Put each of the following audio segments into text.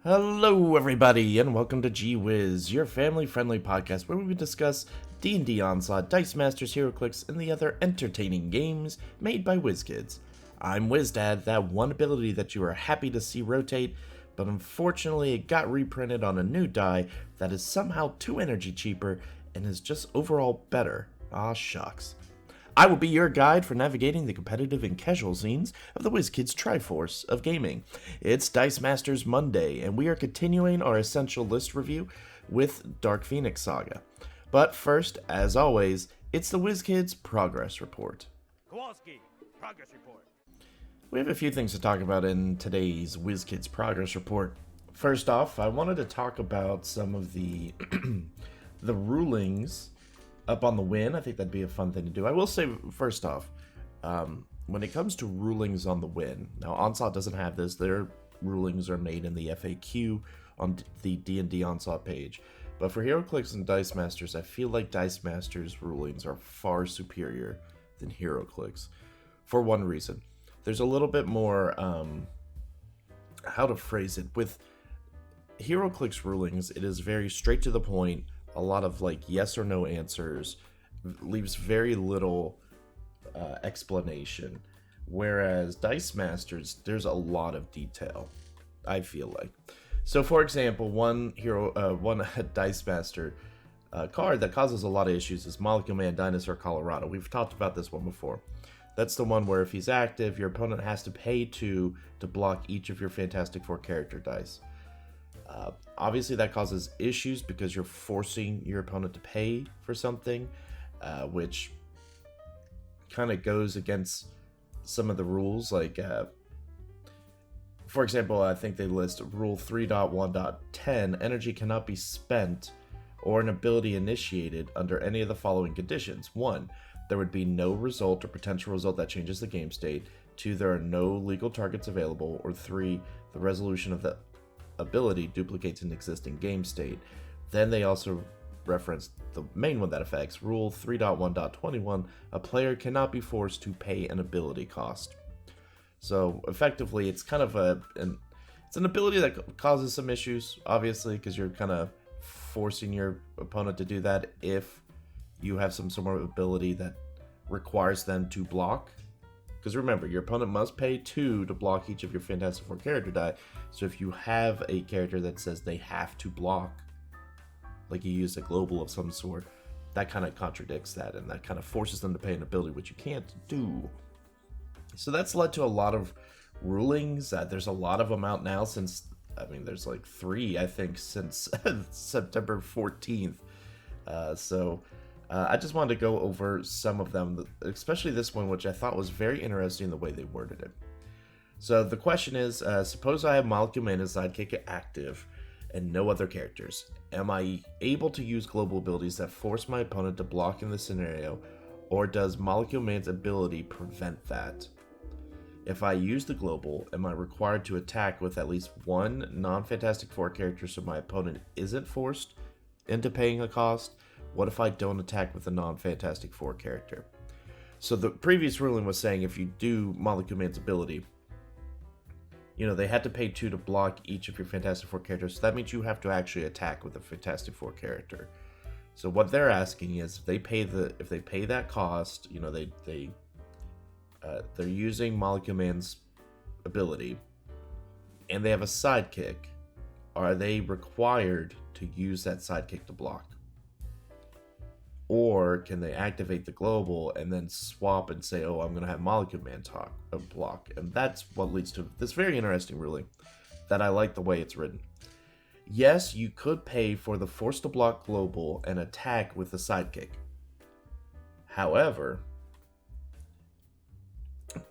Hello everybody and welcome to Whiz, your family-friendly podcast where we discuss D&D Onslaught, Dice Masters, HeroClix, and the other entertaining games made by WizKids. I'm WizDad, that one ability that you are happy to see rotate, but unfortunately it got reprinted on a new die that is somehow 2 energy cheaper and is just overall better. Aw shucks. I will be your guide for navigating the competitive and casual scenes of the WizKids Triforce of gaming. It's Dice Masters Monday, and we are continuing our Essential List review with Dark Phoenix Saga. But first, as always, it's the WizKids Progress Report. Kowalski, Progress Report. We have a few things to talk about in today's WizKids Progress Report. First off, I wanted to talk about some of the the rulings up on the win. I think that'd be a fun thing to do. I will say, first off, when it comes to rulings on the win, now Onslaught doesn't have this. Their rulings are made in the FAQ on the D&D Onslaught page. But for HeroClix and Dice Masters, I feel like Dice Masters rulings are far superior than HeroClix. For one reason. There's a little bit more, how to phrase it. With HeroClix rulings, it is very straight to the point. A lot of like yes or no answers, leaves very little explanation. Whereas Dice Masters, there's a lot of detail, I feel like. So for example, one Dice Master card that causes a lot of issues is Molecule Man Dinosaur Colorado. We've talked about this one before. That's the one where if he's active, your opponent has to pay 2 to block each of your Fantastic Four character dice. Obviously that causes issues because you're forcing your opponent to pay for something, which kind of goes against some of the rules. Like, for example, I think they list Rule 3.1.10, energy cannot be spent or an ability initiated under any of the following conditions. 1, there would be no result or potential result that changes the game state. 2, there are no legal targets available. Or 3, the resolution of the ability duplicates an existing game state. Then they also reference the main one that affects Rule 3.1.21, a player cannot be forced to pay an ability cost. So effectively it's kind of it's an ability that causes some issues, obviously, because you're kind of forcing your opponent to do that if you have some sort of ability that requires them to block. Because remember, your opponent must pay 2 to block each of your Fantastic Four character die. So if you have a character that says they have to block, like you use a global of some sort, that kind of contradicts that, and that kind of forces them to pay an ability, which you can't do. So that's led to a lot of rulings. There's a lot of them out now since, there's like 3, I think, since September 14th. I just wanted to go over some of them, especially this one, which I thought was very interesting the way they worded it. So the question is, suppose I have Molecule Man as sidekick active and no other characters. Am I able to use global abilities that force my opponent to block in this scenario, or does Molecule Man's ability prevent that? If I use the global, am I required to attack with at least 1 non-Fantastic Four character so my opponent isn't forced into paying a cost? What if I don't attack with a non-Fantastic Four character? So the previous ruling was saying if you do Molecule Man's ability, they had to pay 2 to block each of your Fantastic Four characters. So that means you have to actually attack with a Fantastic Four character. So what they're asking is if they pay that cost, they're using Molecule Man's ability, and they have a sidekick. Are they required to use that sidekick to block? Or can they activate the global and then swap and say, oh, I'm going to have Molecule Man block? And that's what leads to this very interesting ruling that I like the way it's written. Yes, you could pay for the force to block global and attack with the sidekick. However,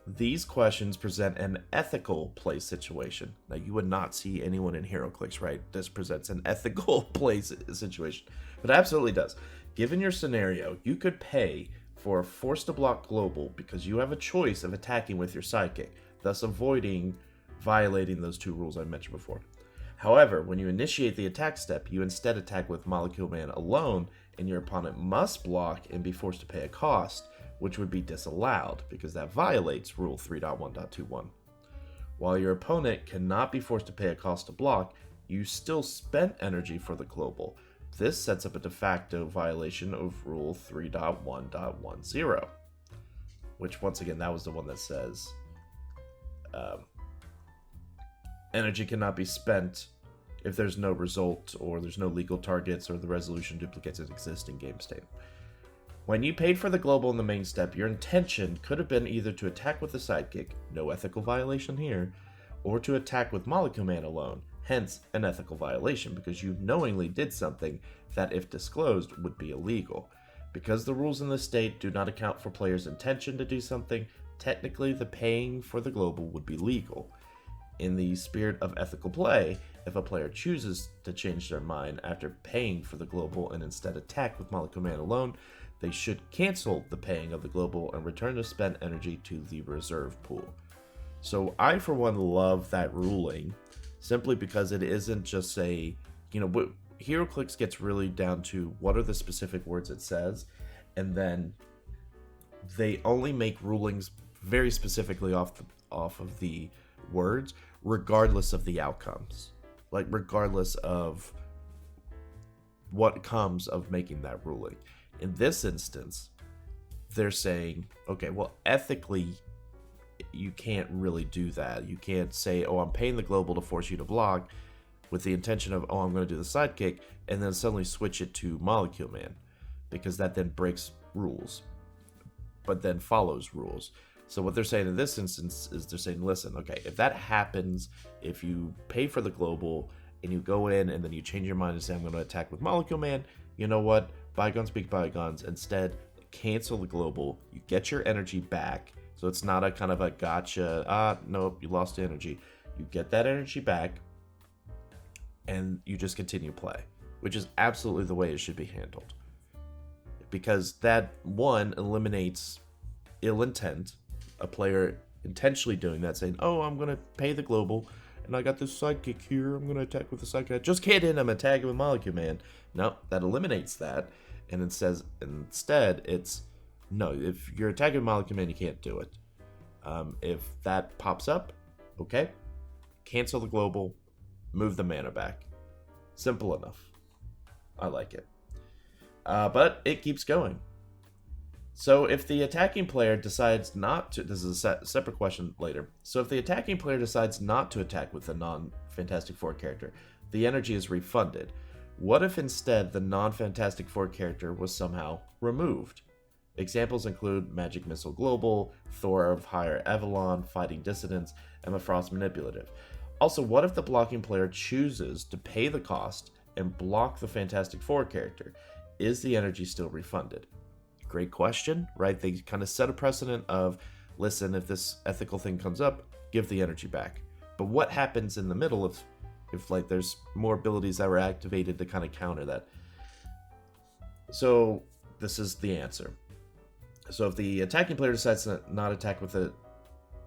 these questions present an ethical play situation. Now, you would not see anyone in HeroClix, right? This presents an ethical play situation, but it absolutely does. Given your scenario, you could pay for a force to block global because you have a choice of attacking with your sidekick, thus avoiding violating those 2 rules I mentioned before. However, when you initiate the attack step, you instead attack with Molecule Man alone, and your opponent must block and be forced to pay a cost, which would be disallowed because that violates Rule 3.1.21. While your opponent cannot be forced to pay a cost to block, you still spent energy for the global. This sets up a de facto violation of Rule 3.1.10, which, once again, that was the one that says energy cannot be spent if there's no result or there's no legal targets or the resolution duplicates an existing game state. When you paid for the global in the main step, your intention could have been either to attack with the sidekick, no ethical violation here, or to attack with Molecule Man alone, hence an ethical violation because you knowingly did something that, if disclosed, would be illegal. Because the rules in this state do not account for players' intention to do something, technically the paying for the global would be legal. In the spirit of ethical play, if a player chooses to change their mind after paying for the global and instead attack with Molecule Man alone, they should cancel the paying of the global and return the spent energy to the reserve pool. So I, for one, love that ruling, simply because it isn't just HeroClix gets really down to what are the specific words it says, and then they only make rulings very specifically off of the words, regardless of the outcomes. Like, regardless of what comes of making that ruling. In this instance, they're saying, okay, well, ethically, you can't really do that. You can't say, oh, I'm paying the global to force you to block with the intention of, oh, I'm going to do the sidekick, and then suddenly switch it to Molecule Man, because that then breaks rules, but then follows rules. So what they're saying in this instance is they're saying, listen, okay, if that happens, if you pay for the global and you go in and then you change your mind and say, I'm going to attack with Molecule Man, you know what? Bygones speak bygones. Instead, cancel the global. You get your energy back. So it's not a kind of a gotcha. Nope, you lost energy. You get that energy back and you just continue play, which is absolutely the way it should be handled. Because that, one, eliminates ill intent, a player intentionally doing that, saying, oh, I'm going to pay the global, and I got this sidekick here, I'm going to attack with the sidekick. Just kidding, I'm attacking with Molecule Man. No, that eliminates that, and it says, instead, it's, no, if you're attacking with Molecule Man, you can't do it. If that pops up, okay, cancel the global, move the mana back. Simple enough. I like it. But it keeps going. So if the attacking player decides not to, this is a separate question later. So if the attacking player decides not to attack with the non-Fantastic Four character, the energy is refunded. What if instead the non-Fantastic Four character was somehow removed? Examples include Magic Missile Global, Thor of Higher Avalon, Fighting Dissidents, Emma Frost Manipulative. Also, what if the blocking player chooses to pay the cost and block the Fantastic Four character? Is the energy still refunded? Great question, right? They kind of set a precedent of, listen, if this ethical thing comes up, give the energy back. But what happens in the middle if like there's more abilities that were activated to kind of counter that? So this is the answer. So if the attacking player decides to not attack with a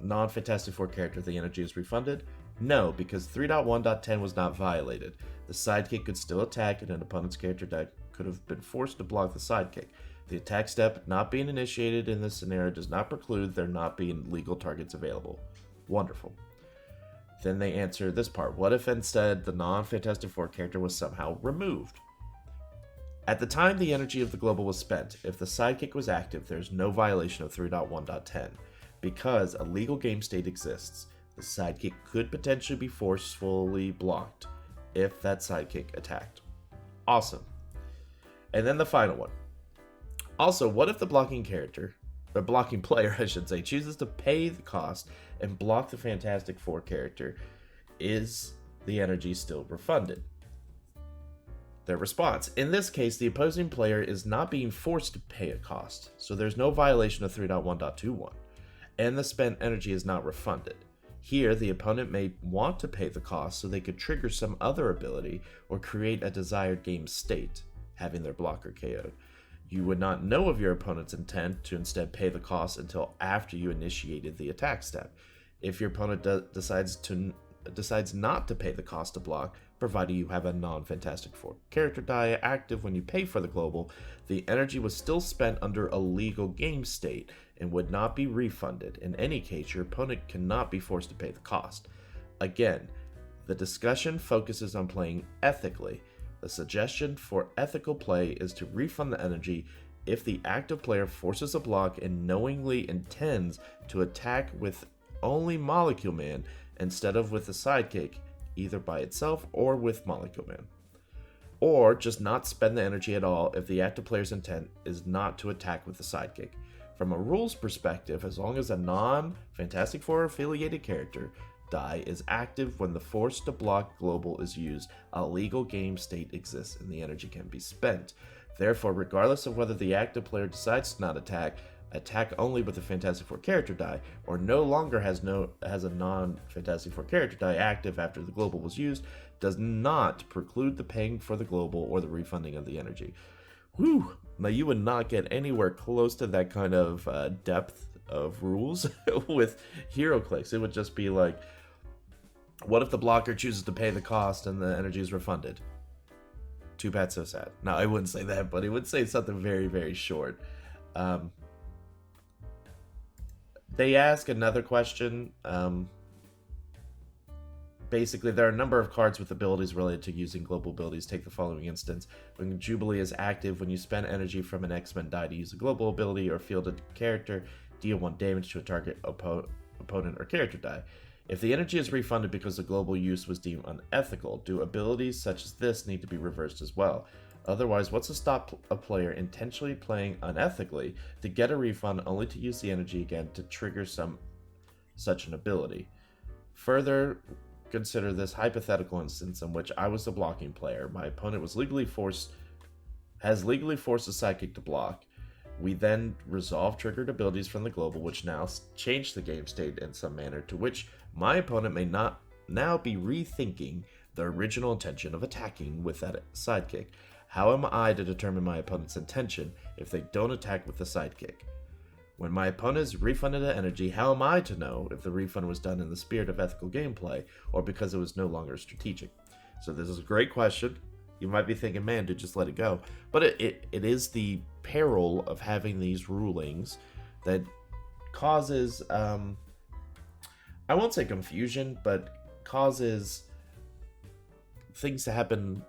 non-Fantastic Four character, the energy is refunded? No, because 3.1.10 was not violated. The sidekick could still attack, and an opponent's character deck could have been forced to block the sidekick. The attack step not being initiated in this scenario does not preclude there not being legal targets available. Wonderful. Then they answer this part. What if instead the non-Fantastic Four character was somehow removed? At the time the energy of the global was spent, if the sidekick was active, there's no violation of 3.1.10. Because a legal game state exists, the sidekick could potentially be forcefully blocked if that sidekick attacked. Awesome. And then the final one. Also, what if the blocking player, I should say, chooses to pay the cost and block the Fantastic Four character? Is the energy still refunded? Their response. In this case, the opposing player is not being forced to pay a cost, so there's no violation of 3.1.21, and the spent energy is not refunded. Here, the opponent may want to pay the cost so they could trigger some other ability or create a desired game state, having their blocker KO'd. You would not know of your opponent's intent to instead pay the cost until after you initiated the attack step. If your opponent decides not to pay the cost to block, provided you have a non-Fantastic Four character die active when you pay for the global, the energy was still spent under a legal game state and would not be refunded. In any case, your opponent cannot be forced to pay the cost. Again, The discussion focuses on playing ethically. The suggestion for ethical play is to refund the energy if the active player forces a block and knowingly intends to attack with only Molecule Man instead of with a sidekick, either by itself or with Molecule Man. Or just not spend the energy at all if the active player's intent is not to attack with the sidekick. From a rules perspective, as long as a non-Fantastic Four affiliated character die is active when the force to block global is used, a legal game state exists and the energy can be spent. Therefore, regardless of whether the active player decides to not attack only with the Fantastic Four character die, or no longer has a non-Fantastic Four character die active after the global was used, does not preclude the paying for the global or the refunding of the energy. Whew! Now you would not get anywhere close to that kind of depth of rules with HeroClix. It would just be like, what if the blocker chooses to pay the cost and the energy is refunded? Too bad, so sad. No, I wouldn't say that, but it would say something very, very short. They ask another question. Basically, there are a number of cards with abilities related to using global abilities. Take the following instance. When Jubilee is active, when you spend energy from an X-Men die to use a global ability or fielded character, deal 1 damage to a target opponent or character die. If the energy is refunded because the global use was deemed unethical, do abilities such as this need to be reversed as well? Otherwise, what's to stop a player intentionally playing unethically to get a refund only to use the energy again to trigger such an ability? Further, consider this hypothetical instance in which I was the blocking player. My opponent has legally forced a sidekick to block. We then resolve triggered abilities from the global, which now change the game state in some manner, to which my opponent may not now be rethinking the original intention of attacking with that sidekick. How am I to determine my opponent's intention if they don't attack with the sidekick? When my opponent is refunded the energy, how am I to know if the refund was done in the spirit of ethical gameplay or because it was no longer strategic? So this is a great question. You might be thinking, man, dude, just let it go. But it is the peril of having these rulings that causes, I won't say confusion, but causes things to happen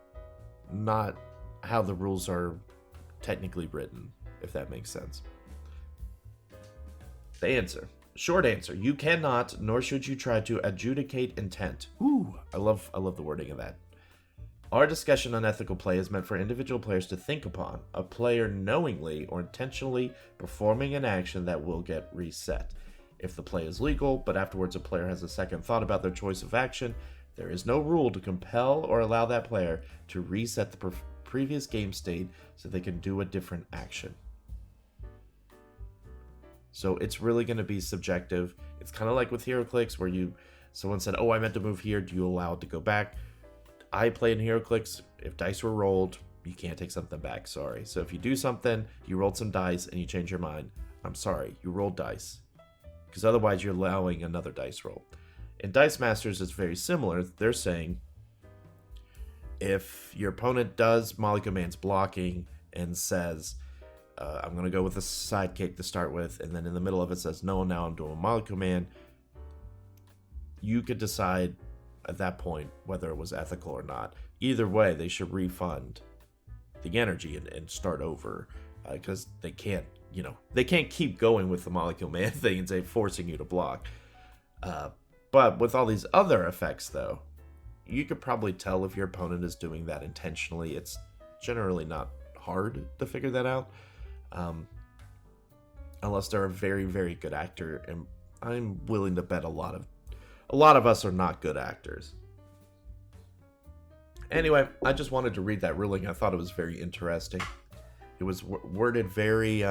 not how the rules are technically written, if that makes sense. The answer. Short answer. You cannot, nor should you try to adjudicate intent. Ooh, I love the wording of that. Our discussion on ethical play is meant for individual players to think upon, a player knowingly or intentionally performing an action that will get reset. If the play is legal, but afterwards a player has a second thought about their choice of action, there is no rule to compel or allow that player to reset the previous game state so they can do a different action. So it's really going to be subjective. It's kind of like with HeroClix where someone said, oh, I meant to move here. Do you allow it to go back? I play in HeroClix. If dice were rolled, you can't take something back. Sorry. So if you do something, you rolled some dice and you change your mind, I'm sorry. You rolled dice. Because otherwise you're allowing another dice roll. In Dice Masters, it's very similar. They're saying if your opponent does Molecule Man's blocking and says, I'm going to go with a sidekick to start with, and then in the middle of it says, no, now I'm doing Molecule Man, you could decide at that point whether it was ethical or not. Either way, they should refund the energy and start over, because they can't keep going with the Molecule Man thing and say forcing you to block. But with all these other effects, though, you could probably tell if your opponent is doing that intentionally. It's generally not hard to figure that out, unless they're a very, very good actor, and I'm willing to bet a lot of us are not good actors. Anyway, I just wanted to read that ruling. I thought it was very interesting. It was worded very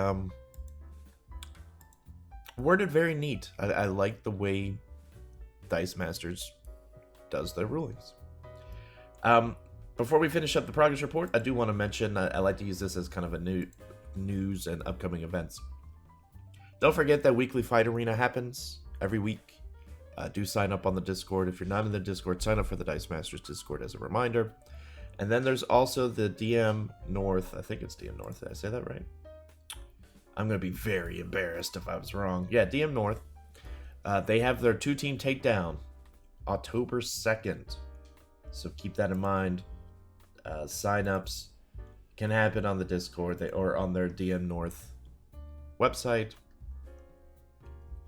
neat. I like the way Dice Masters does their rulings. Before we finish up the progress report, I do want to mention, I like to use this as kind of a new news and upcoming events. Don't forget that weekly Fight Arena happens every week. Do sign up on the Discord. If you're not in the Discord, sign up for the Dice Masters Discord as a reminder. And then there's also the DM North. I think it's DM North. Did I say that right? I'm going to be very embarrassed if I was wrong. Yeah, DM North. They have their 2-team takedown October 2nd. So keep that in mind. Sign-ups can happen on the Discord or on their DM North website.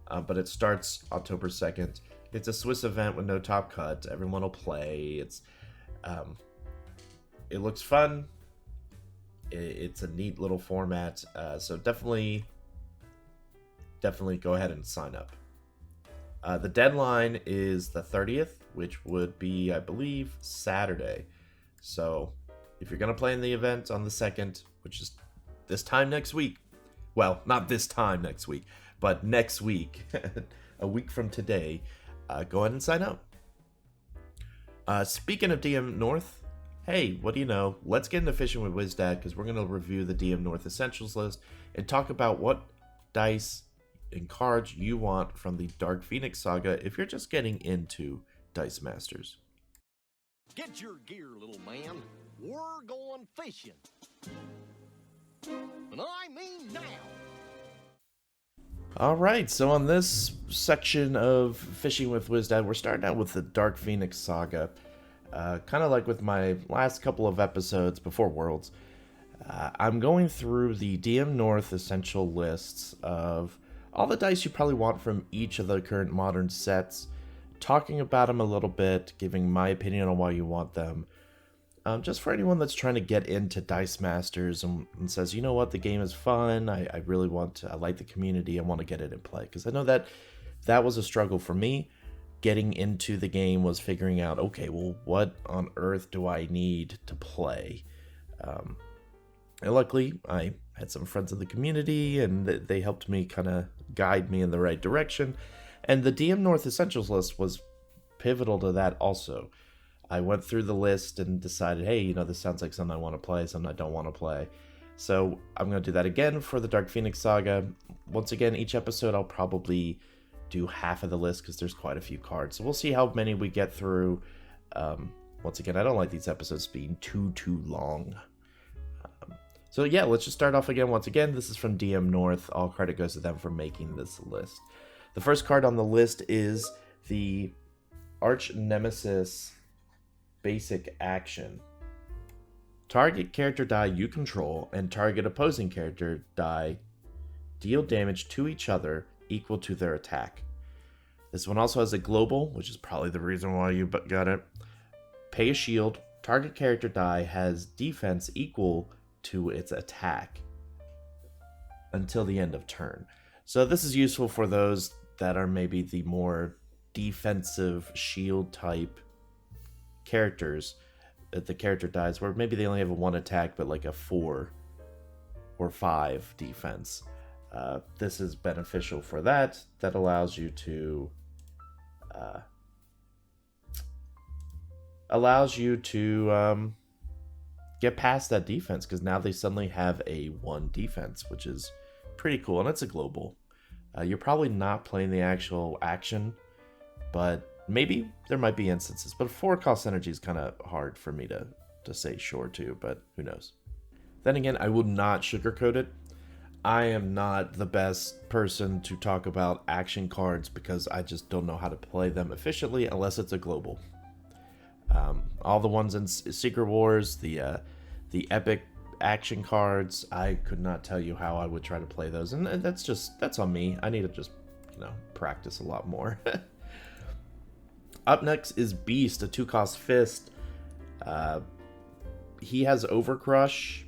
But it starts October 2nd. It's a Swiss event with no top cut. Everyone will play. It looks fun. It's a neat little format. So definitely go ahead and sign up. The deadline is the 30th, which would be, I believe, Saturday. So if you're going to play in the event on the 2nd, which is this time next week, well, not this time next week, but next week, a week from today, go ahead and sign up. Speaking of DM North, hey, what do you know? Let's get into fishing with WizDad, because we're going to review the DM North Essentials list and talk about what dice and cards you want from the Dark Phoenix Saga if you're just getting into Dice Masters. Get your gear, little man. We're going fishing. And I mean now. Alright, so on this section of Fishing with WizDad, we're starting out with the Dark Phoenix Saga. Kind of like with my last couple of episodes before Worlds. I'm going through the DM North essential lists of all the dice you probably want from each of the current modern sets, talking about them a little bit, giving my opinion on why you want them. Just for anyone that's trying to get into Dice Masters and says, you know what, the game is fun, I like the community, I want to get it in play. Because I know that was a struggle for me. Getting into the game was figuring out, okay, well, what on earth do I need to play? And luckily, I had some friends in the community, and they helped me kind of guide me in the right direction. And the DM North Essentials list was pivotal to that also. I went through the list and decided, hey, this sounds like something I want to play, something I don't want to play. So I'm going to do that again for the Dark Phoenix Saga. Once again, each episode I'll probably do half of the list because there's quite a few cards. So we'll see how many we get through. Once again, I don't like these episodes being too long. So yeah, let's just start off again. Once again, this is from DM North. All credit goes to them for making this list. The first card on the list is the Arch Nemesis Basic Action. Target character die you control and target opposing character die deal damage to each other equal to their attack. This one also has a global, which is probably the reason why you got it. Pay a shield. Target character die has defense equal to its attack until the end of turn. So this is useful for those that are maybe the more defensive shield type characters. The character dies where maybe they only have a 1 attack but like a 4 or 5 defense. This is beneficial for that. That allows you to get past that defense, because now they suddenly have a 1 defense, which is pretty cool, and it's a global. You're probably not playing the actual action, but maybe there might be instances. But 4 cost energy is kind of hard for me to say sure to, but who knows. Then again, I will not sugarcoat it. I am not the best person to talk about action cards because I just don't know how to play them efficiently unless it's a global. All the ones in Secret Wars, the epic action cards, I could not tell you how I would try to play those, and that's on me. I need to just practice a lot more. Up next is Beast, a 2-cost fist. He has Overcrush.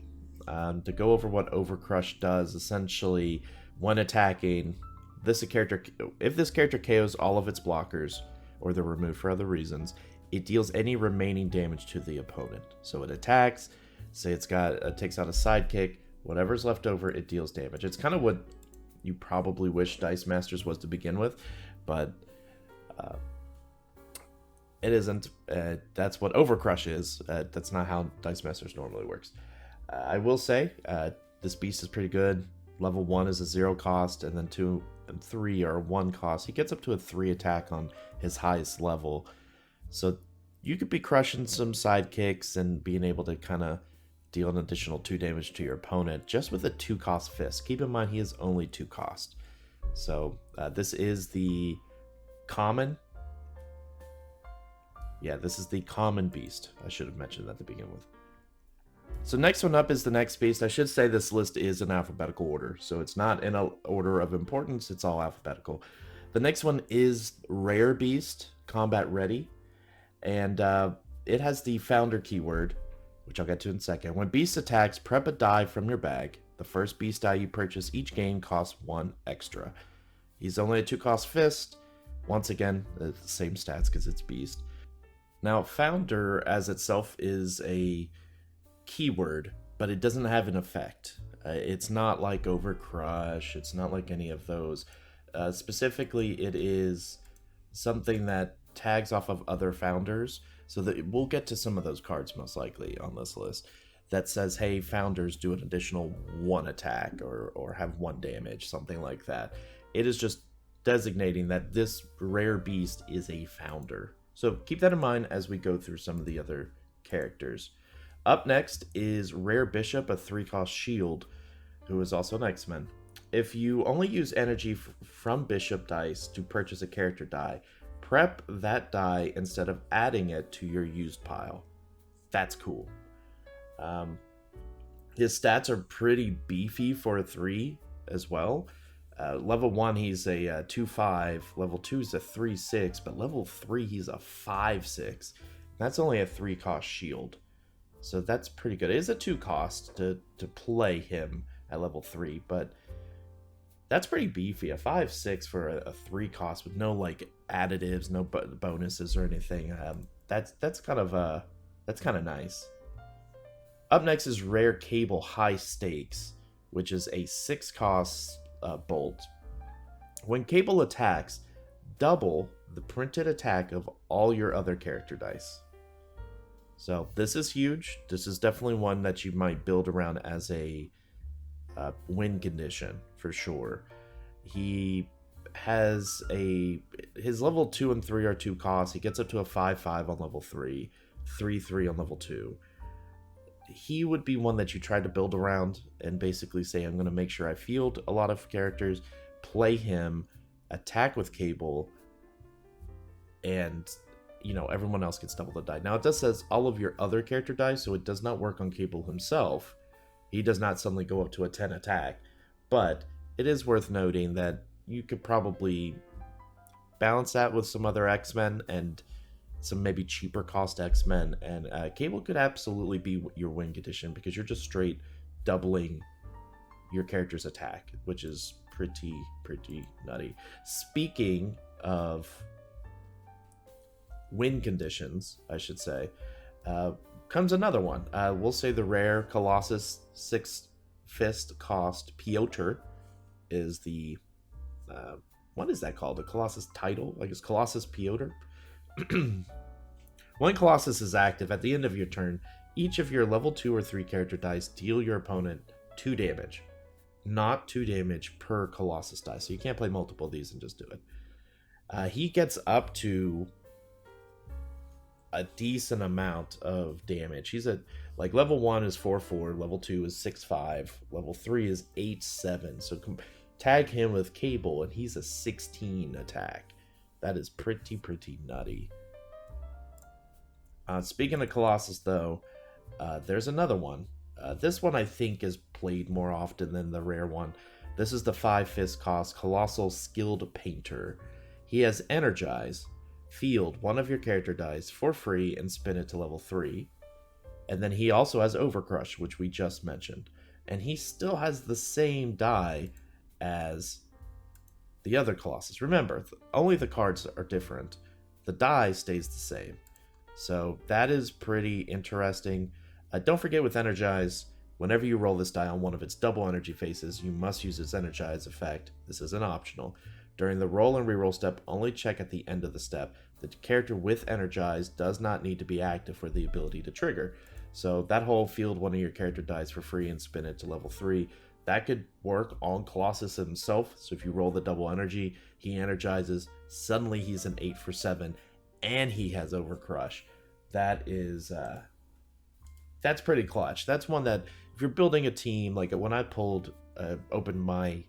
To go over what Overcrush does, essentially, when attacking, if this character KOs all of its blockers, or they're removed for other reasons, it deals any remaining damage to the opponent. So it attacks, say it takes out a sidekick, whatever's left over, it deals damage. It's kind of what you probably wish Dice Masters was to begin with, but it isn't. That's what Overcrush is. That's not how Dice Masters normally works. I will say, this beast is pretty good. Level 1 is a 0 cost, and then 2 and 3 are 1 cost. He gets up to a 3 attack on his highest level. So you could be crushing some sidekicks and being able to kind of deal an additional 2 damage to your opponent just with a 2-cost fist. Keep in mind he is only 2 cost. So this is the common Yeah, this is the common beast. I should have mentioned that to begin with. So next one up is the next beast. I should say this list is in alphabetical order, so it's not in an order of importance, it's all alphabetical. The next one is Rare Beast, Combat Ready, and it has the Founder keyword, which I'll get to in a second. When Beast attacks, prep a die from your bag. The first Beast die you purchase each game costs 1 extra. He's only a 2-cost fist. Once again, the same stats because it's Beast. Now, Founder as itself is a keyword, but it doesn't have an effect. It's not like Overcrush, it's not like any of those. Specifically, it is something that tags off of other founders, so that we'll get to some of those cards most likely on this list that says, hey, founders do an additional 1 attack or have 1 damage, something like that. It is just designating that this rare beast is a founder. So keep that in mind as we go through some of the other characters. Up next is Rare Bishop, a 3-cost shield, who is also an X-Men. If you only use energy from Bishop dice to purchase a character die, prep that die instead of adding it to your used pile. That's cool. His stats are pretty beefy for a 3 as well. Level 1, he's a 2-5. Level 2 is a 3-6. But level 3, he's a 5-6. That's only a 3-cost shield. So that's pretty good. It is a 2-cost to play him at level 3, but that's pretty beefy. A 5-6 for a 3-cost with no like additives, no bonuses or anything. That's kind of nice. Up next is Rare Cable High Stakes, which is a 6-cost bolt. When Cable attacks, double the printed attack of all your other character dice. So this is huge. This is definitely one that you might build around as a win condition for sure. He has his level 2 and 3 are 2 costs. He gets up to a 5-5 on level 3, 3-3 on level 2. He would be one that you try to build around and basically say, I'm going to make sure I field a lot of characters, play him, attack with Cable, and everyone else gets double the die. Now, it does says all of your other character dice, so it does not work on Cable himself. He does not suddenly go up to a 10 attack. But it is worth noting that you could probably balance that with some other X-Men and some maybe cheaper cost X-Men. And Cable could absolutely be your win condition because you're just straight doubling your character's attack, which is pretty nutty. Speaking of win conditions, I should say, comes another one. We'll say the rare Colossus 6-fist cost Piotr is the what is that called? The Colossus title? Like, it's Colossus Piotr? When Colossus is active, at the end of your turn, each of your level 2 or 3 character dice deal your opponent 2 damage. Not 2 damage per Colossus die, so you can't play multiple of these and just do it. He gets up to a decent amount of damage. He's like level 1 is 4-4, level 2 is 6-5, level 3 is 8-7. So tag him with Cable and he's a 16 attack. That is pretty nutty. Speaking of Colossus though, there's another one. This one I think is played more often than the rare one. This is the 5-fist cost Colossal Skilled Painter. He has Energize. Field one of your character dice for free and spin it to level 3. And then he also has Overcrush, which we just mentioned. And he still has the same die as the other Colossus. Remember, only the cards are different. The die stays the same. So that is pretty interesting. Don't forget with Energize, whenever you roll this die on one of its double energy faces, you must use its Energize effect. This isn't optional. During the roll and reroll step, only check at the end of the step. The character with Energize does not need to be active for the ability to trigger. So that whole field one of your character dies for free and spin it to level 3, that could work on Colossus himself. So if you roll the double energy, he energizes, suddenly he's an 8 for 7, and he has Overcrush. That is, that's pretty clutch. That's one that, if you're building a team, like when I opened my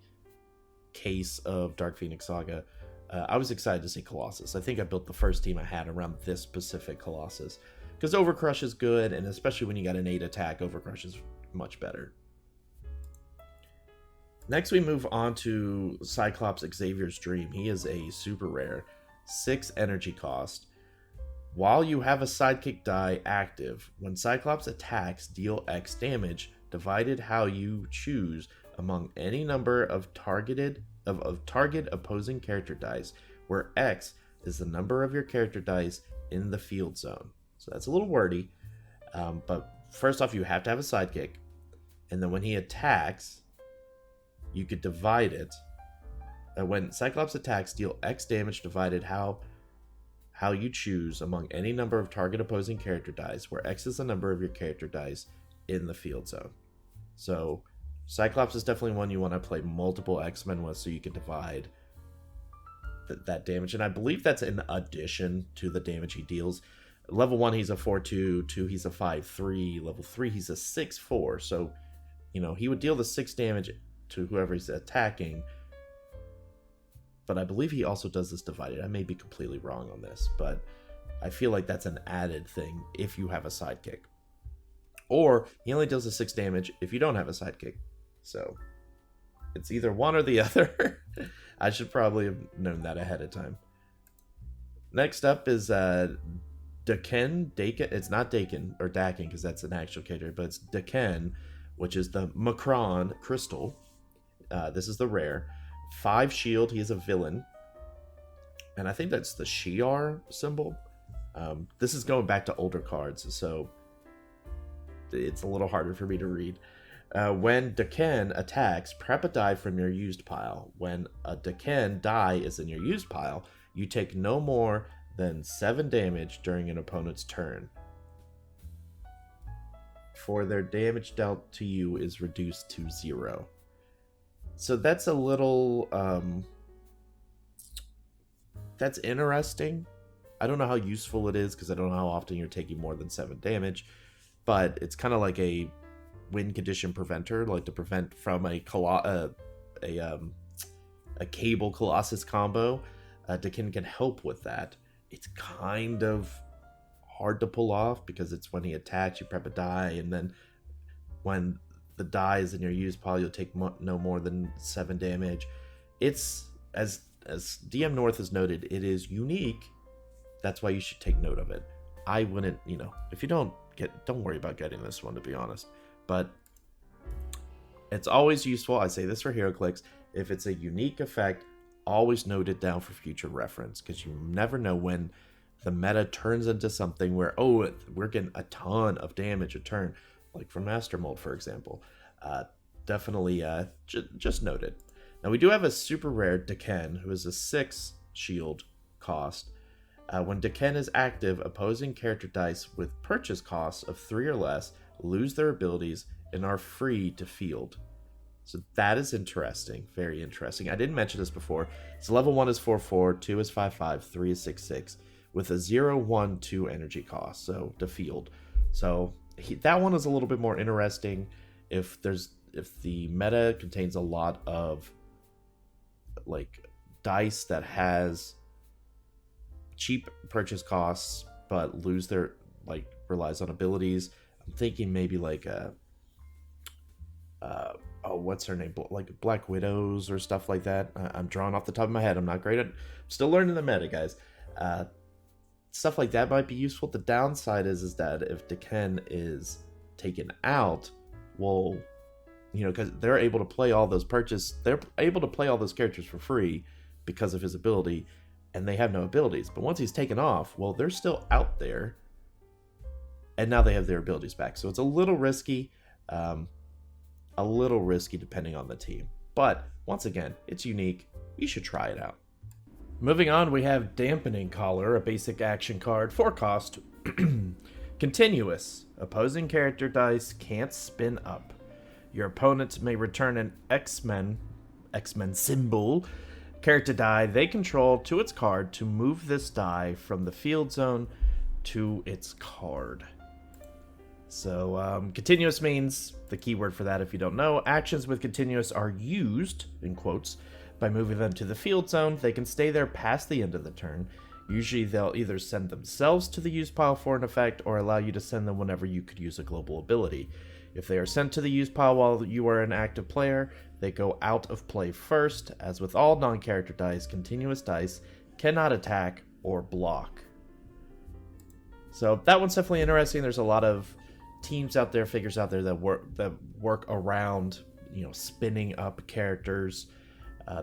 case of Dark Phoenix Saga, I was excited to see Colossus. I think I built the first team I had around this specific Colossus. Because Overcrush is good, and especially when you got an 8 attack, Overcrush is much better. Next, we move on to Cyclops Xavier's Dream. He is a super rare, 6 energy cost. While you have a sidekick die active, when Cyclops attacks, deal X damage, divided how you choose among any number of target opposing character dice, where X is the number of your character dice in the field zone. So that's a little wordy, but first off, you have to have a sidekick, and then when he attacks, you could divide it. When Cyclops attacks, deal X damage divided how you choose among any number of target opposing character dice, where X is the number of your character dice in the field zone. So Cyclops is definitely one you want to play multiple X-Men with, so you can divide that damage. And I believe that's in addition to the damage he deals. Level 1, he's a 4/2. 2, he's a 5/3. Level 3, he's a 6/4. So, he would deal the 6 damage to whoever he's attacking. But I believe he also does this divided. I may be completely wrong on this, but I feel like that's an added thing if you have a sidekick. Or he only deals the 6 damage if you don't have a sidekick. So it's either one or the other. I should probably have known that ahead of time. Next up is Daken. It's not Daken or Daken because that's an actual character, but it's Daken, which is the Macron crystal. This is the rare. 5 shield, he is a villain. And I think that's the Shi'ar symbol. This is going back to older cards, so it's a little harder for me to read. When Daken attacks, prep a die from your used pile. When a Daken die is in your used pile, you take no more than 7 damage during an opponent's turn. For their damage dealt to you is reduced to 0. So that's a little, that's interesting. I don't know how useful it is because I don't know how often you're taking more than 7 damage, but it's kind of like a win condition preventer, like to prevent from a Cable Colossus combo. Daken can help with that. It's kind of hard to pull off because it's when he attacks, you prep a die, and then when the die is in your used pile, you'll take no more than 7 damage. It's, as DM North has noted, it is unique. That's why you should take note of it. I wouldn't, if you don't worry about getting this one, to be honest. But it's always useful. I say this for HeroClix. If it's a unique effect, always note it down for future reference, because you never know when the meta turns into something where, we're getting a ton of damage a turn, like from Master Mold, for example. Definitely just note it. Now, we do have a super rare Daken, who is a 6 shield cost. When Daken is active, opposing character dice with purchase costs of 3 or less lose their abilities and are free to field. So that is interesting. Very interesting. I didn't mention this before. So level 1 is 4/4, 2 is 5/5, 3 is 6/6, with a 0/1/2 energy cost, so to field. So that one is a little bit more interesting if the meta contains a lot of like dice that has cheap purchase costs but lose their relies on abilities. I'm thinking maybe like what's her name, like Black Widows or stuff like that. I'm drawing off the top of my head. I'm not great at, I'm still learning the meta, guys. Stuff like that might be useful. The downside is that if Daken is taken out, well, because they're able to play all those characters for free because of his ability, and they have no abilities. But once he's taken off, well, they're still out there, and now they have their abilities back. So it's a little risky, depending on the team. But once again, it's unique. You should try it out. Moving on, we have Dampening Collar, a basic action card, 4 cost. Continuous. Opposing character dice can't spin up. Your opponent may return an X-Men symbol character die they control to its card to move this die from the field zone to its card. So, continuous means, the keyword for that if you don't know, actions with continuous are used, in quotes, By moving them to the field zone, they can stay there past the end of the turn. Usually they'll either send themselves to the use pile for an effect, or allow you to send them whenever you could use a global ability. If they are sent to the use pile while you are an active player, they go out of play first. As with all non-character dice, continuous dice cannot attack or block. So that one's definitely interesting. There's a lot of teams out there, figures out there that work around, spinning up characters.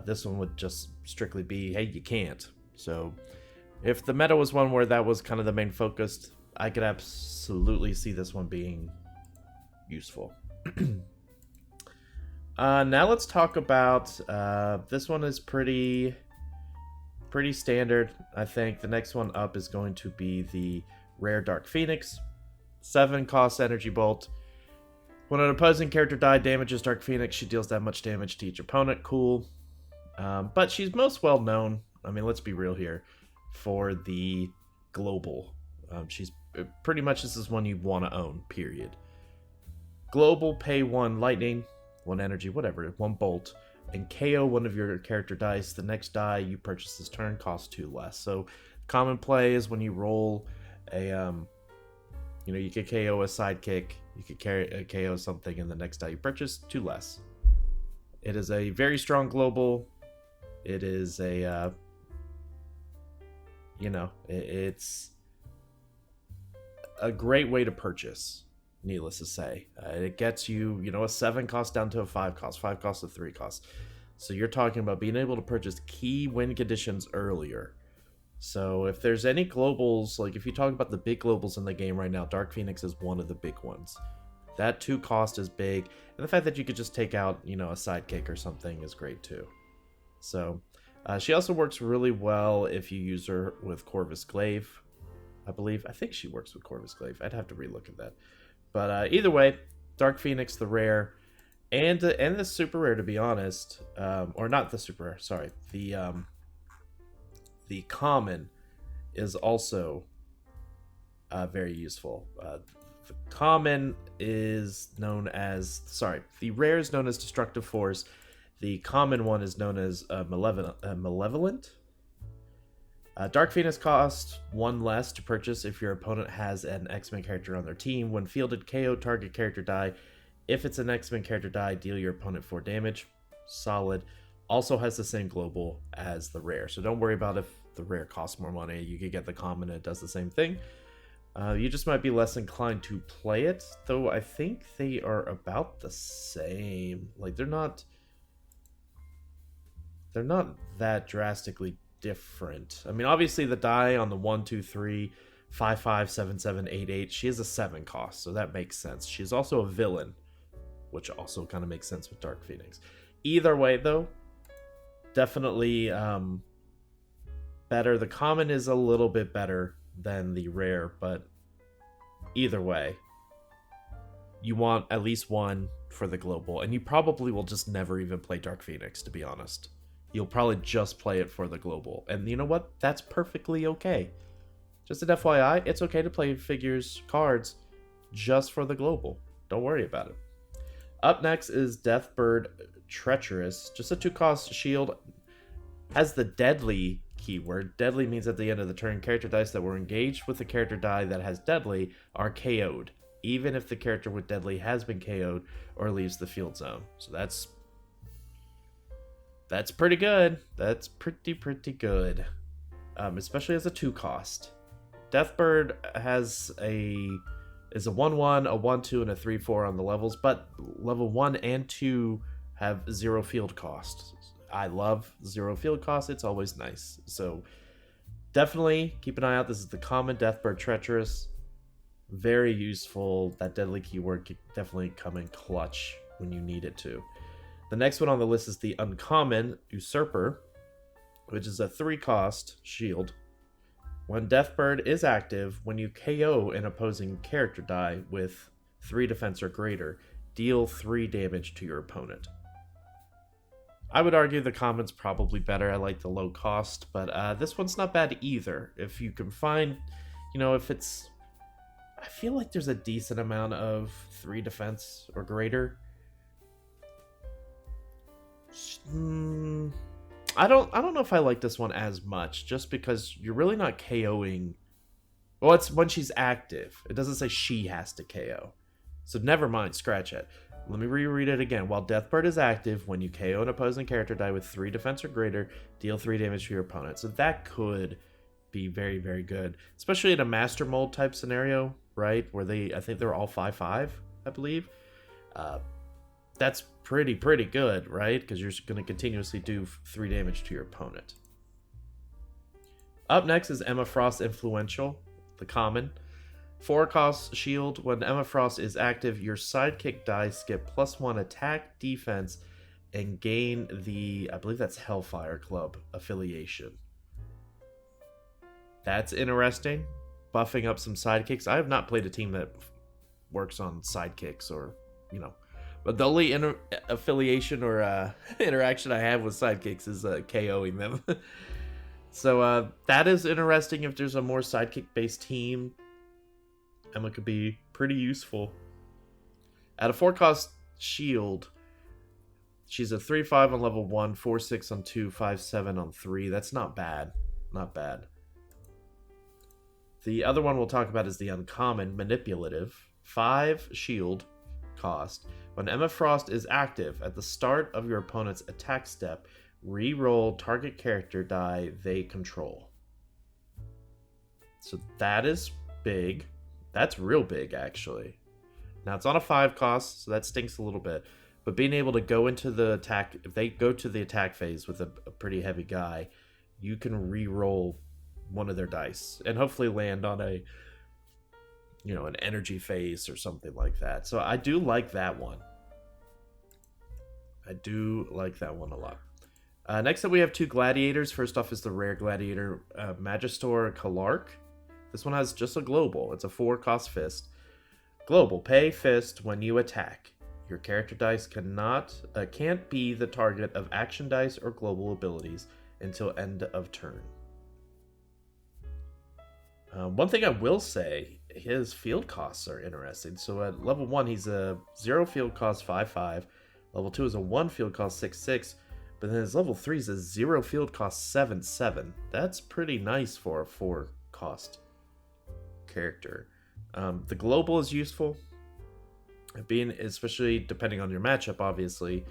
This one would just strictly be, hey, you can't. So if the meta was one where that was kind of the main focus, I could absolutely see this one being useful. Now let's talk about, this one is pretty standard. I think the next one up is going to be the rare Dark Phoenix. 7 cost energy bolt. When an opposing character damages Dark Phoenix, she deals that much damage to each opponent. Cool. But she's most well known, I mean, let's be real here, for the global. She's pretty much, this is one you want to own, period. Global, pay 1 lightning, 1 energy, whatever, 1 bolt, and KO one of your character dice. The next die you purchase this turn costs 2 less. So common play is when you roll a, you could KO a sidekick, you could KO something, and the next die you purchase, 2 less. It is a very strong global. It is a, it's a great way to purchase, needless to say. It gets you, a 7 cost down to a 5 cost, 5 cost to 3 cost. So you're talking about being able to purchase key win conditions earlier. So if there's any globals, like if you talk about the big globals in the game right now, Dark Phoenix is one of the big ones. That 2 cost is big, and the fact that you could just take out, a sidekick or something is great too. So she also works really well if you use her with Corvus Glaive, I believe. I think she works with Corvus Glaive. I'd have to relook at that. But either way, Dark Phoenix, the rare, and the super rare, to be honest, or not the super rare. Sorry, the common is also very useful. The common is known as, the rare is known as Destructive Force. The common one is known as Malevolent. Dark Phoenix costs 1 less to purchase if your opponent has an X-Men character on their team. When fielded, KO target character die. If it's an X-Men character die, deal your opponent 4 damage. Solid. Also has the same global as the rare. So don't worry about if the rare costs more money. You could get the common and it does the same thing. You just might be less inclined to play it, though I think they are about the same. Like, they're not that drastically different. I mean, obviously the die on the 1, 2, 3, 5, 5, 7, 7, 8, 8, she has a 7 cost, so that makes sense. She's also a villain, which also kind of makes sense with Dark Phoenix. Either way, though, definitely better. The common is a little bit better than the rare, but either way, you want at least 1 for the global, and you probably will just never even play Dark Phoenix, to be honest. You'll probably just play it for the global, and you know what? That's perfectly okay. Just an FYI, it's okay to play cards just for the global. Don't worry about it. Up next is Deathbird Treacherous. Just a 2-cost shield. Has the deadly keyword. Deadly means at the end of the turn, character dice that were engaged with the character die that has deadly are KO'd, even if the character with deadly has been KO'd or leaves the field zone. So that's pretty good. That's pretty good. Especially as a 2-cost. Deathbird is a 1/1, a 1/2, and a 3/4 on the levels, but level 1 and 2 have 0 field cost. I love 0 field cost. It's always nice. So definitely keep an eye out. This is the common Deathbird Treacherous. Very useful. That deadly keyword could definitely come in clutch when you need it to. The next one on the list is the uncommon Usurper, which is a 3-cost shield. When Deathbird is active, when you KO an opposing character die with 3 defense or greater, deal 3 damage to your opponent. I would argue the common's probably better. I like the low cost, but this one's not bad either. If you can find, if it's... I feel like there's a decent amount of 3 defense or greater. I don't know if I like this one as much, just because you're really not KOing. Well, it's when she's active. It doesn't say she has to KO. So never mind, scratch it. Let me reread it again. While Deathbird is active, when you KO an opposing character die with 3 defense or greater, deal 3 damage to your opponent. So that could be very, very good. Especially in a Master Mold type scenario, right? Where I think they're all 5/5, I believe. That's pretty good, right? Because you're going to continuously do 3 damage to your opponent. Up next is Emma Frost Influential, the common. 4 cost shield. When Emma Frost is active, your sidekick dice get +1 attack, defense, and gain the, I believe that's Hellfire Club affiliation. That's interesting. Buffing up some sidekicks. I have not played a team that works on sidekicks or, but the only affiliation or interaction I have with sidekicks is KOing them. So that is interesting. If there's a more sidekick-based team, Emma could be pretty useful. At a 4-cost shield, she's a 3/5 on level 1, 4/6 on 2, 5/7 on 3. That's not bad. Not bad. The other one we'll talk about is the uncommon Manipulative. 5 shield cost. When Emma Frost is active, at the start of your opponent's attack step, re-roll target character die they control. So that is big. That's real big, actually. Now, it's on a 5 cost, so that stinks a little bit. But being able to go into the attack, if they go to the attack phase with a pretty heavy guy, you can re-roll one of their dice and hopefully land on a, an energy phase or something like that. So I do like that one. I do like that one a lot. Next up, we have 2 gladiators. First off is the rare gladiator, Magister Kalark. This one has just a global. It's a 4-cost fist. Global, pay fist when you attack. Your character dice can't be the target of action dice or global abilities until end of turn. One thing I will say, his field costs are interesting. So at level 1, he's a 0 field cost 5/5. Level 2 is a 1 field cost 6/6. But then his level 3 is a 0 field cost 7/7. That's pretty nice for a 4-cost character. The global is useful. Especially depending on your matchup, obviously.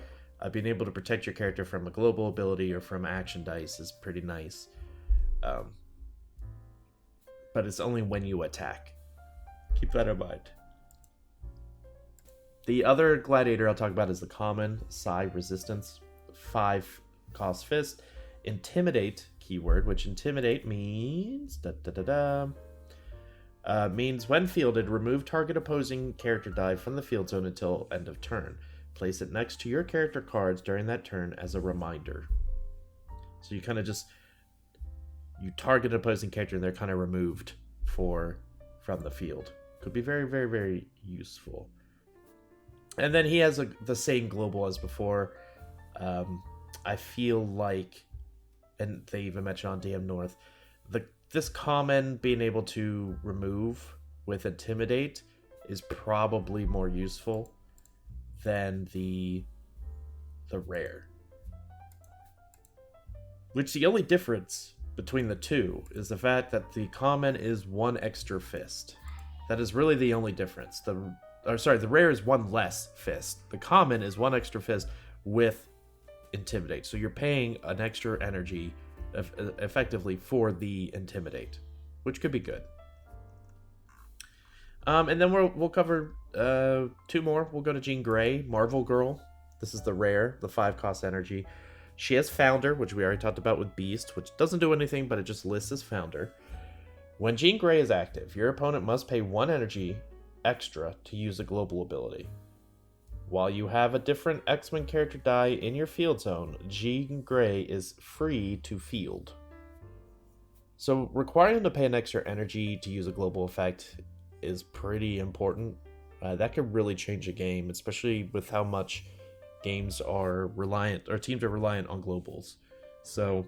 Being able to protect your character from a global ability or from action dice is pretty nice. But it's only when you attack. Keep that in mind. The other gladiator I'll talk about is the common Psi Resistance. 5-cost fist. Intimidate keyword, which intimidate means means when fielded, remove target opposing character die from the field zone until end of turn. Place it next to your character cards during that turn as a reminder. So you kind of you target an opposing character and they're kind of removed from the field. Could be very, very, very useful. And then he has the same global as before. I feel like, and they even mentioned on DM North, this common being able to remove with Intimidate is probably more useful than the rare. Which the only difference between the two is the fact that the common is 1 extra fist. That is really the only difference. The rare is 1 less fist. The common is 1 extra fist with Intimidate. So you're paying an extra energy effectively for the Intimidate, which could be good. And then we'll cover 2 more. We'll go to Jean Grey, Marvel Girl. This is the rare, the 5-cost energy. She has Founder, which we already talked about with Beast, which doesn't do anything, but it just lists as Founder. When Jean Grey is active, your opponent must pay 1 energy extra to use a global ability. While you have a different X-Men character die in your field zone, Jean Grey is free to field. So requiring them to pay an extra energy to use a global effect is pretty important. That could really change a game, especially with how much games are reliant, or teams are reliant on globals. So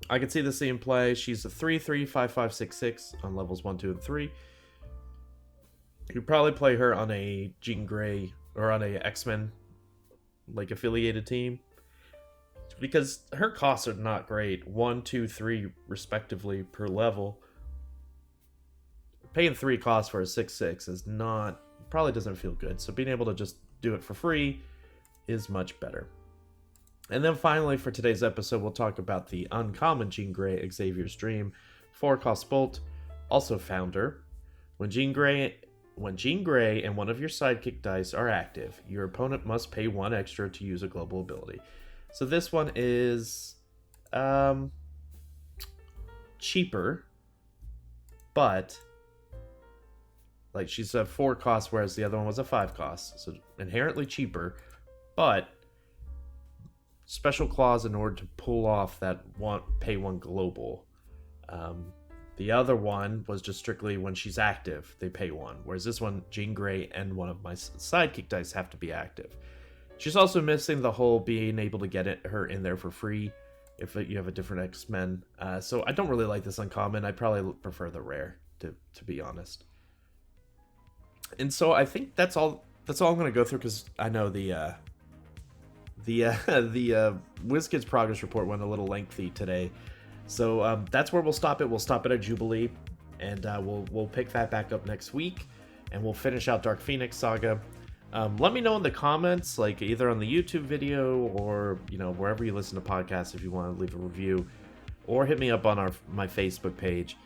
I can see this in play. She's a 3/3, 5/5, 6/6 on levels 1, 2, and 3. You'd probably play her on a Jean Grey or on a X-Men like affiliated team. because her costs are not great. 1, 2, 3 respectively per level. Paying 3 costs for a 6/6 is not, probably doesn't feel good. So being able to just do it for free is much better. And then finally for today's episode, we'll talk about the uncommon Jean Grey Xavier's Dream 4-cost bolt, also founder. When Jean Grey and one of your sidekick dice are active, your opponent must pay 1 extra to use a global ability. So this one is cheaper, but like she's a 4 cost, whereas the other one was a 5 cost. So inherently cheaper, but special clause in order to pull off that pay 1 global. The other one was just strictly when she's active, they pay 1. Whereas this one, Jean Grey and one of my sidekick dice have to be active. She's also missing the whole being able to get her in there for free if you have a different X-Men. So I don't really like this uncommon. I probably prefer the rare, to be honest. And so I think that's all I'm going to go through, because I know the WizKids progress report went a little lengthy today. So that's where we'll stop it. We'll stop it at Jubilee, and we'll pick that back up next week, and we'll finish out Dark Phoenix Saga. Let me know in the comments, like either on the YouTube video or wherever you listen to podcasts, if you want to leave a review, or hit me up on my Facebook page,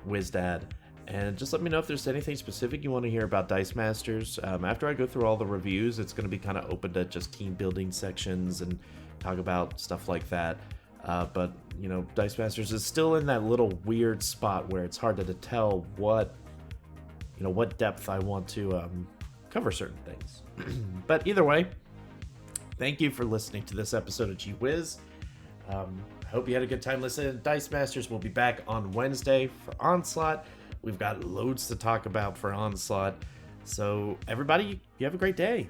WizDad, and just let me know if there's anything specific you want to hear about Dice Masters. After I go through all the reviews, it's going to be kind of open to just team building sections and talk about stuff like that. But Dice Masters is still in that little weird spot where it's hard to tell what depth I want to cover certain things. But either way, thank you for listening to this episode of Whiz. I hope you had a good time listening to Dice Masters. We'll be back on Wednesday for Onslaught. We've got loads to talk about for Onslaught. So everybody, you have a great day.